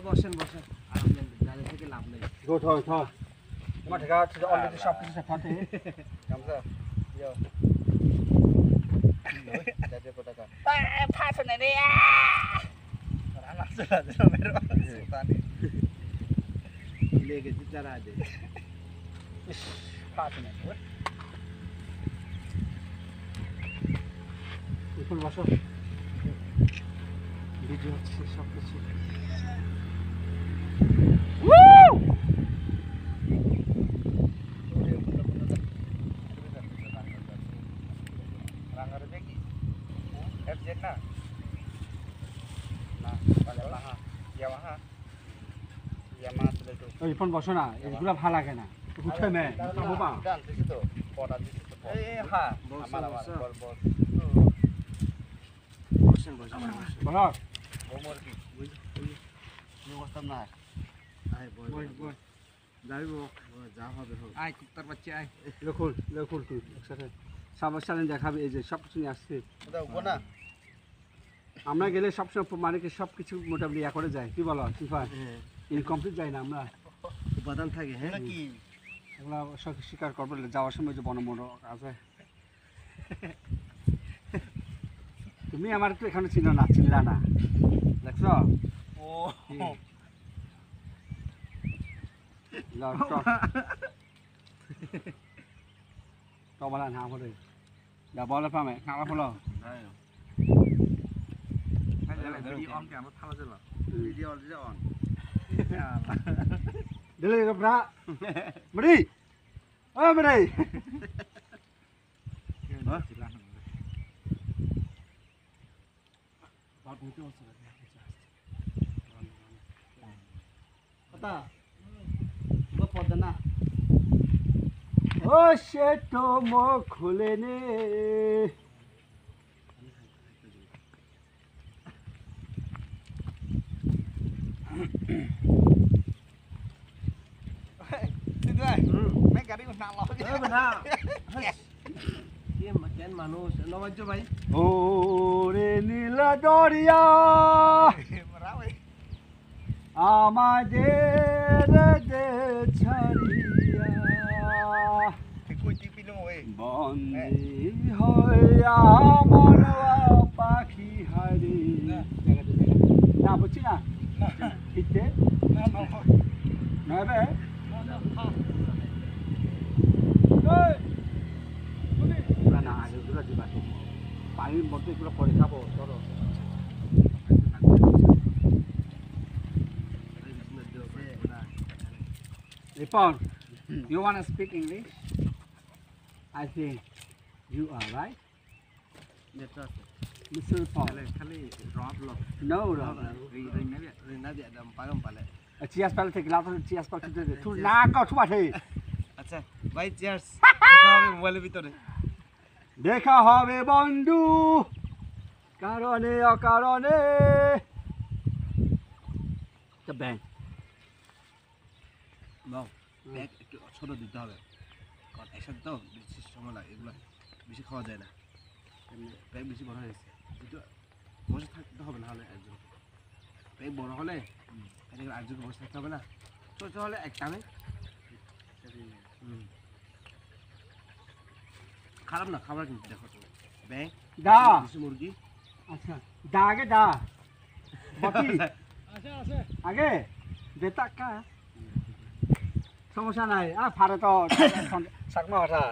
বসেন বসেন গাড়ি থেকে লাভ নেই গোট হয় থ তোমার ঢাকা অলরেডি সব কিছু সাথে গামছা যাও যাতে পটাকা ফাঁসো না রে রানা চলা দিল মেরো সুতানি লেগে যারা দে ফাঁসো না এখন বসো ভিডিও হচ্ছে সব কিছু রাঙ্গারে দেখি এফজেড না না ইয়ামাহা ইয়ামাহা ইয়ামাহা চলে তো ওই ফোন বসো না এগুলা ভালো লাগে না উঠে মে বাবা গান দিছি তো পড়া দিছি তো এই হ্যাঁ আমার বল বল বসেন বসেন বলো ওমর কি বুঝ বসতাম না আয় বল বল যাইবো যা হবে হোক আয় কুত্তার বাচ্চা আয় লেখুন তুই একসাথে সবার সাথে দেখাবে এই যে সব কিছু নিয়ে আসছে না আমরা গেলে সবসময় মানে কি সব কিছু মোটামুটি ইয়া করে যায় কি বলো সিফা ইনকমপ্লিট যায় না আমরা উপাদান থাকে হ্যাঁ কি এগুলা সব স্বীকার করবো যাওয়ার সময় যে বনমন আছে তুমি আমার তো এখানে চিনো না চিনলা না দেখছ ও বলা না বলে যা বলে পামে খাওয়া বলো ভিডিও অন কে আমরা থামা চলো ভিডিও অলরেডি অন দিলে বড়া মরি ও মরি কথা গো পড়দে না ও সে তো মুখ খুলে নে मैं गाड़ी को ना लो ना ये मकेन मानुस नवाजो भाई ওরে নীলা দরিয়া আমাদের যে ছাড়িয়া कोई टीपी लो ओए বন্দী হইয়া মনवा পাখি হারি না বুঝছি না কিতে ना ना নেবে না না এগুলো দিবা পানির মধ্যে এগুলো পরে খাবো চলো Ripon, you want to speak English? I think you are right. Mr. Ripon. खाली रॉब लो No, no. रीना दे दम पागम पाले Cheers pala থেকে লাভ cheers পর খেতে দে তুই না কও ছুবা থে আচ্ছা ভাই চিয়ার্স দেখা হবে মোবাইলের ভিতরে দেখা হবে বন্ধু কারণে অকারণে তো ব্যাং নাও ব্যাগ একটু ছোট দিতে হবে কারণ একসাথে তো বেশি সময় লাগে এগুলো বেশি খাওয়া যায় না ব্যাগ বেশি বড় হয়েছে একটু বসে থাকতে হবে না হলে একজন ব্যাগ বড় হলে একজন বসে থাকতে হবে না ছোট হলে এক টানে খারাপ না খাবার কিন্তু দেখো তুমি ব্যাগ দা দেশি মুরগি আচ্ছা দা আগে দা বাকি আগে বেতা কা সমস্যা নাই ফারে তো সাকমা কথা